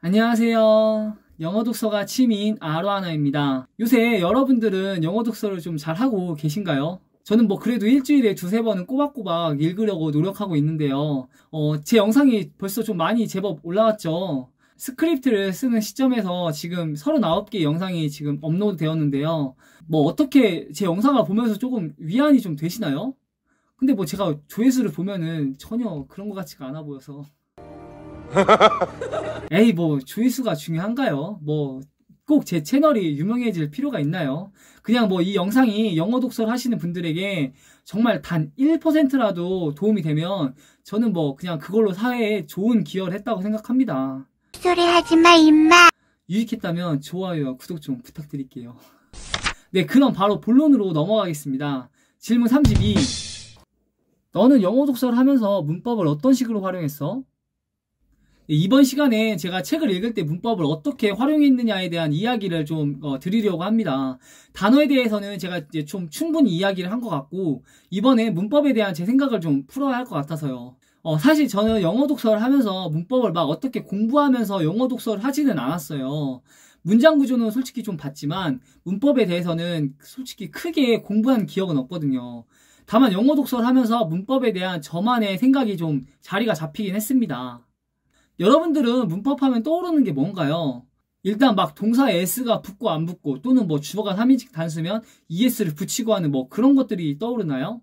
안녕하세요. 영어 독서가 취미인 아로하나입니다. 요새 여러분들은 영어 독서를 좀 잘하고 계신가요? 저는 뭐 그래도 일주일에 두세 번은 꼬박꼬박 읽으려고 노력하고 있는데요. 제 영상이 벌써 좀 많이 제법 올라왔죠. 스크립트를 쓰는 시점에서 지금 39개 영상이 지금 업로드 되었는데요. 뭐 어떻게 제 영상을 보면서 조금 위안이 좀 되시나요? 근데 뭐 제가 조회수를 보면은 전혀 그런 것 같지가 않아 보여서. 에이, 뭐 조회수가 중요한가요? 뭐 꼭 제 채널이 유명해질 필요가 있나요? 그냥 뭐 이 영상이 영어 독서를 하시는 분들에게 정말 단 1%라도 도움이 되면 저는 뭐 그냥 그걸로 사회에 좋은 기여를 했다고 생각합니다. 소리 하지마 임마. 유익했다면 좋아요와 구독 좀 부탁드릴게요. 네, 그럼 바로 본론으로 넘어가겠습니다. 질문 32. 너는 영어 독서를 하면서 문법을 어떤 식으로 활용했어? 이번 시간에 제가 책을 읽을 때 문법을 어떻게 활용했느냐에 대한 이야기를 좀 드리려고 합니다. 단어에 대해서는 제가 이제 좀 충분히 이야기를 한 것 같고, 이번에 문법에 대한 제 생각을 좀 풀어야 할 것 같아서요. 사실 저는 영어 독서를 하면서 문법을 막 어떻게 공부하면서 영어 독서를 하지는 않았어요. 문장 구조는 솔직히 좀 봤지만 문법에 대해서는 솔직히 크게 공부한 기억은 없거든요. 다만 영어 독서를 하면서 문법에 대한 저만의 생각이 좀 자리가 잡히긴 했습니다. 여러분들은 문법하면 떠오르는 게 뭔가요? 일단 막 동사에 s가 붙고 안 붙고, 또는 뭐 주어가 3인칭 단수면 es를 붙이고 하는 뭐 그런 것들이 떠오르나요?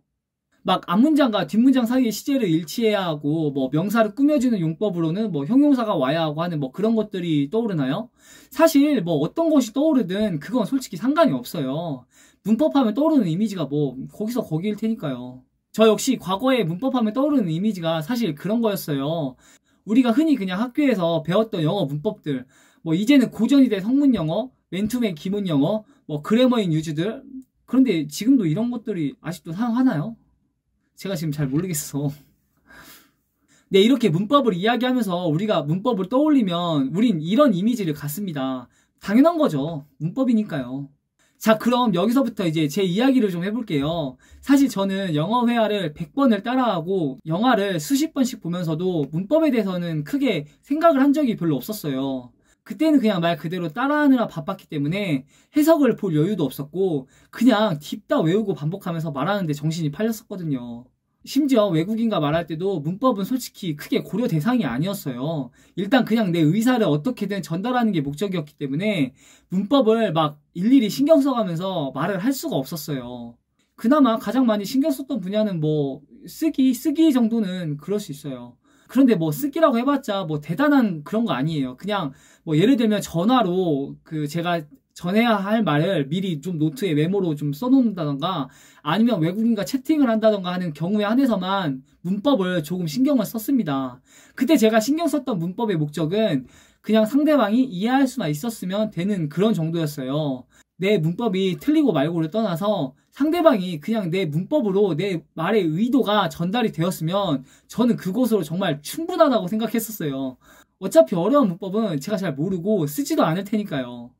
막 앞문장과 뒷문장 사이의 시제를 일치해야 하고, 뭐 명사를 꾸며주는 용법으로는 뭐 형용사가 와야 하고 하는 뭐 그런 것들이 떠오르나요? 사실 뭐 어떤 것이 떠오르든 그건 솔직히 상관이 없어요. 문법하면 떠오르는 이미지가 뭐 거기서 거기일 테니까요. 저 역시 과거에 문법하면 떠오르는 이미지가 사실 그런 거였어요. 우리가 흔히 그냥 학교에서 배웠던 영어 문법들, 뭐 이제는 고전이 된 성문 영어, 맨투맨 기본 영어, 뭐 그래머인 유즈들. 그런데 지금도 이런 것들이 아직도 사용하나요? 제가 지금 잘 모르겠어. 네, 이렇게 문법을 이야기하면서 우리가 문법을 떠올리면 우린 이런 이미지를 갖습니다. 당연한 거죠. 문법이니까요. 자, 그럼 여기서부터 이제 제 이야기를 좀 해볼게요. 사실 저는 영어 회화를 100번을 따라하고 영화를 수십 번씩 보면서도 문법에 대해서는 크게 생각을 한 적이 별로 없었어요. 그때는 그냥 말 그대로 따라하느라 바빴기 때문에 해석을 볼 여유도 없었고, 그냥 딥다 외우고 반복하면서 말하는데 정신이 팔렸었거든요. 심지어 외국인과 말할 때도 문법은 솔직히 크게 고려 대상이 아니었어요. 일단 그냥 내 의사를 어떻게든 전달하는 게 목적이었기 때문에 문법을 막 일일이 신경 써가면서 말을 할 수가 없었어요. 그나마 가장 많이 신경 썼던 분야는 뭐 쓰기 정도는 그럴 수 있어요. 그런데 뭐 쓰기라고 해봤자 뭐 대단한 그런 거 아니에요. 그냥 뭐 예를 들면 전화로 제가 전해야 할 말을 미리 좀 노트에 메모로 좀 써놓는다던가, 아니면 외국인과 채팅을 한다던가 하는 경우에 한해서만 문법을 조금 신경을 썼습니다. 그때 제가 신경 썼던 문법의 목적은 그냥 상대방이 이해할 수만 있었으면 되는 그런 정도였어요. 내 문법이 틀리고 말고를 떠나서 상대방이 그냥 내 문법으로 내 말의 의도가 전달이 되었으면 저는 그것으로 정말 충분하다고 생각했었어요. 어차피 어려운 문법은 제가 잘 모르고 쓰지도 않을 테니까요.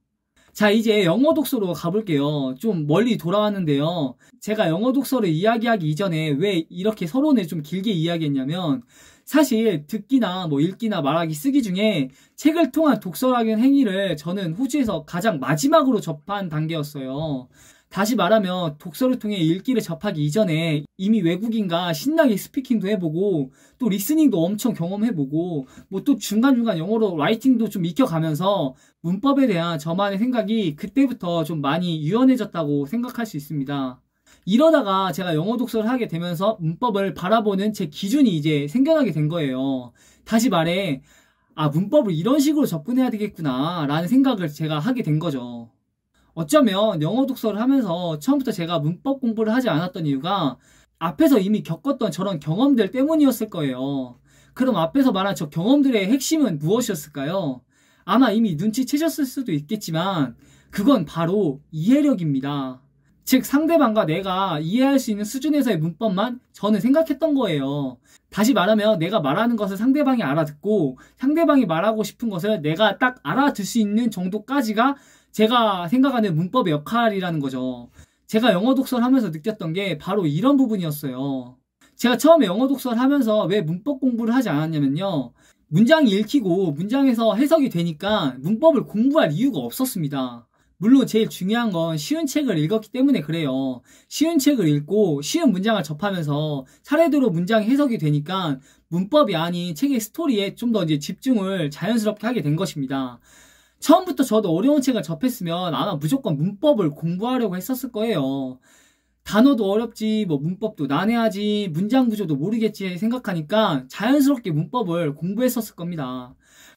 자, 이제 영어 독서로 가볼게요. 좀 멀리 돌아왔는데요. 제가 영어 독서를 이야기하기 이전에 왜 이렇게 서론을 좀 길게 이야기했냐면, 사실 듣기나 뭐 읽기나 말하기, 쓰기 중에 책을 통한 독서라는 행위를 저는 호주에서 가장 마지막으로 접한 단계였어요. 다시 말하면 독서를 통해 읽기를 접하기 이전에 이미 외국인과 신나게 스피킹도 해보고, 또 리스닝도 엄청 경험해보고, 뭐 또 중간중간 영어로 라이팅도 좀 익혀가면서 문법에 대한 저만의 생각이 그때부터 좀 많이 유연해졌다고 생각할 수 있습니다. 이러다가 제가 영어 독서를 하게 되면서 문법을 바라보는 제 기준이 이제 생겨나게 된 거예요. 다시 말해, 문법을 이런 식으로 접근해야 되겠구나 라는 생각을 제가 하게 된 거죠. 어쩌면 영어 독서를 하면서 처음부터 제가 문법 공부를 하지 않았던 이유가 앞에서 이미 겪었던 저런 경험들 때문이었을 거예요. 그럼 앞에서 말한 저 경험들의 핵심은 무엇이었을까요? 아마 이미 눈치채셨을 수도 있겠지만 그건 바로 이해력입니다. 즉, 상대방과 내가 이해할 수 있는 수준에서의 문법만 저는 생각했던 거예요. 다시 말하면 내가 말하는 것을 상대방이 알아듣고 상대방이 말하고 싶은 것을 내가 딱 알아들 수 있는 정도까지가 제가 생각하는 문법의 역할이라는 거죠. 제가 영어 독서를 하면서 느꼈던 게 바로 이런 부분이었어요. 제가 처음에 영어 독서를 하면서 왜 문법 공부를 하지 않았냐면요. 문장이 읽히고 문장에서 해석이 되니까 문법을 공부할 이유가 없었습니다. 물론 제일 중요한 건 쉬운 책을 읽었기 때문에 그래요. 쉬운 책을 읽고 쉬운 문장을 접하면서 차례대로 문장이 해석이 되니까 문법이 아닌 책의 스토리에 좀 더 이제 집중을 자연스럽게 하게 된 것입니다. 처음부터 저도 어려운 책을 접했으면 아마 무조건 문법을 공부하려고 했었을 거예요. 단어도 어렵지, 뭐 문법도 난해하지, 문장 구조도 모르겠지 생각하니까 자연스럽게 문법을 공부했었을 겁니다.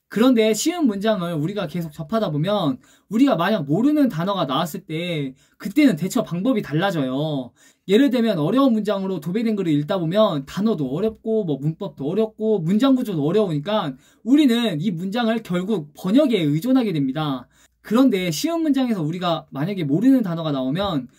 그런데 쉬운 문장을 우리가 계속 접하다 보면 우리가 만약 모르는 단어가 나왔을 때 그때는 대처 방법이 달라져요. 예를 들면 어려운 문장으로 도배된 글을 읽다 보면 단어도 어렵고 뭐 문법도 어렵고 문장 구조도 어려우니까 우리는 이 문장을 결국 번역에 의존하게 됩니다. 그런데 쉬운 문장에서 우리가 만약에 모르는 단어가 나오면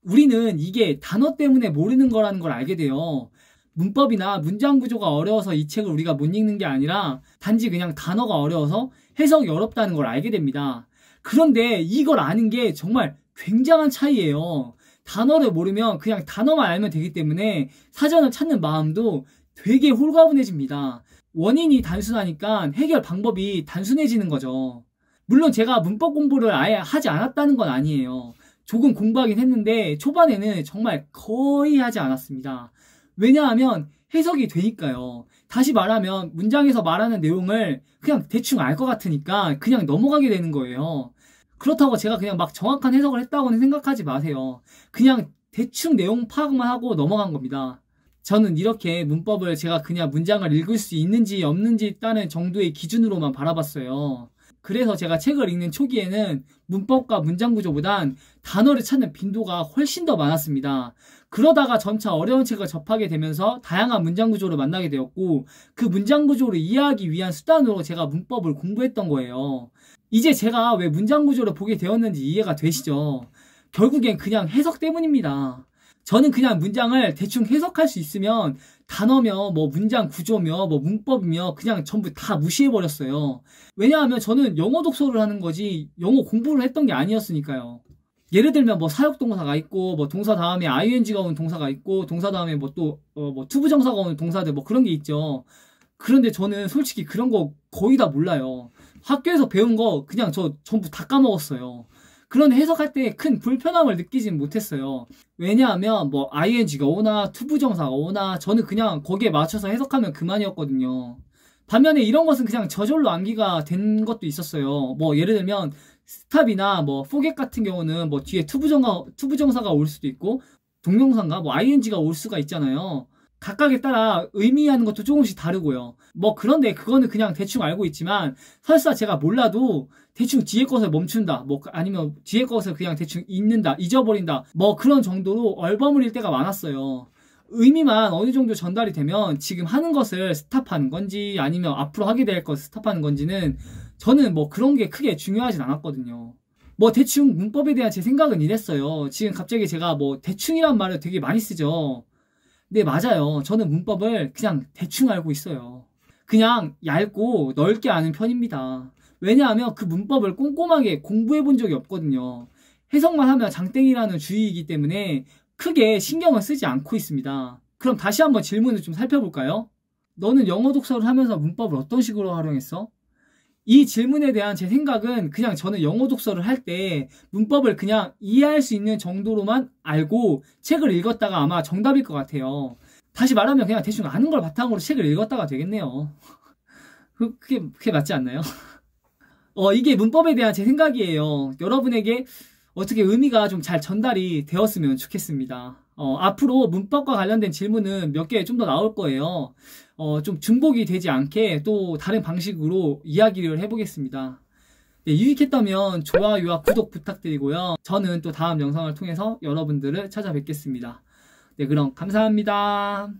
우리는 이게 단어 때문에 모르는 거라는 걸 알게 돼요. 문법이나 문장 구조가 어려워서 이 책을 우리가 못 읽는 게 아니라 단지 그냥 단어가 어려워서 해석이 어렵다는 걸 알게 됩니다. 그런데 이걸 아는 게 정말 굉장한 차이예요. 단어를 모르면 그냥 단어만 알면 되기 때문에 사전을 찾는 마음도 되게 홀가분해집니다. 원인이 단순하니까 해결 방법이 단순해지는 거죠. 물론 제가 문법 공부를 아예 하지 않았다는 건 아니에요. 조금 공부하긴 했는데 초반에는 정말 거의 하지 않았습니다. 왜냐하면 해석이 되니까요. 다시 말하면 문장에서 말하는 내용을 그냥 대충 알 것 같으니까 그냥 넘어가게 되는 거예요. 그렇다고 제가 그냥 막 정확한 해석을 했다고는 생각하지 마세요. 그냥 대충 내용 파악만 하고 넘어간 겁니다. 저는 이렇게 문법을 제가 그냥 문장을 읽을 수 있는지 없는지 따는 정도의 기준으로만 바라봤어요. 그래서 제가 책을 읽는 초기에는 문법과 문장 구조보단 단어를 찾는 빈도가 훨씬 더 많았습니다. 그러다가 점차 어려운 책을 접하게 되면서 다양한 문장 구조를 만나게 되었고 그 문장 구조를 이해하기 위한 수단으로 제가 문법을 공부했던 거예요. 이제 제가 왜 문장 구조를 보게 되었는지 이해가 되시죠? 결국엔 그냥 해석 때문입니다. 저는 그냥 문장을 대충 해석할 수 있으면 단어며 뭐 문장 구조며 뭐 문법이며 그냥 전부 다 무시해버렸어요. 왜냐하면 저는 영어 독서를 하는 거지 영어 공부를 했던 게 아니었으니까요. 예를 들면 뭐 사역동사가 있고 뭐 동사 다음에 ing가 오는 동사가 있고 동사 다음에 뭐 또 뭐 투부정사가 오는 동사들 뭐 그런 게 있죠. 그런데 저는 솔직히 그런 거 거의 다 몰라요. 학교에서 배운 거 그냥 저 전부 다 까먹었어요. 그런데 해석할 때 큰 불편함을 느끼진 못했어요. 왜냐하면 뭐 ing가 오나 투부정사가 오나 저는 그냥 거기에 맞춰서 해석하면 그만이었거든요. 반면에 이런 것은 그냥 저절로 암기가 된 것도 있었어요. 뭐 예를 들면 스탑이나 뭐 forget 같은 경우는 뭐 뒤에 투부정사가 올 수도 있고 동명사인가 뭐 ing가 올 수가 있잖아요. 각각에 따라 의미하는 것도 조금씩 다르고요. 뭐 그런데 그거는 그냥 대충 알고 있지만 설사 제가 몰라도 대충 뒤에 것을 멈춘다 뭐 아니면 뒤에 것을 그냥 대충 잊는다 잊어버린다 뭐 그런 정도로 얼버무릴 때가 많았어요. 의미만 어느 정도 전달이 되면 지금 하는 것을 스탑하는 건지 아니면 앞으로 하게 될 것을 스탑하는 건지는 저는 뭐 그런 게 크게 중요하진 않았거든요. 뭐 대충 문법에 대한 제 생각은 이랬어요. 지금 갑자기 제가 뭐 대충이란 말을 되게 많이 쓰죠. 네, 맞아요. 저는 문법을 그냥 대충 알고 있어요. 그냥 얇고 넓게 아는 편입니다. 왜냐하면 그 문법을 꼼꼼하게 공부해 본 적이 없거든요. 해석만 하면 장땡이라는 주의이기 때문에 크게 신경을 쓰지 않고 있습니다. 그럼 다시 한번 질문을 좀 살펴볼까요? 너는 영어 독서를 하면서 문법을 어떤 식으로 활용했어? 이 질문에 대한 제 생각은 그냥 저는 영어 독서를 할 때 문법을 그냥 이해할 수 있는 정도로만 알고 책을 읽었다가 아마 정답일 것 같아요. 다시 말하면 그냥 대충 아는 걸 바탕으로 책을 읽었다가 되겠네요. 그게 맞지 않나요? 이게 문법에 대한 제 생각이에요. 여러분에게 어떻게 의미가 좀 잘 전달이 되었으면 좋겠습니다. 앞으로 문법과 관련된 질문은 몇 개 좀 더 나올 거예요. 좀 중복이 되지 않게 또 다른 방식으로 이야기를 해보겠습니다. 네, 유익했다면 좋아요와 구독 부탁드리고요. 저는 또 다음 영상을 통해서 여러분들을 찾아뵙겠습니다. 네, 그럼 감사합니다.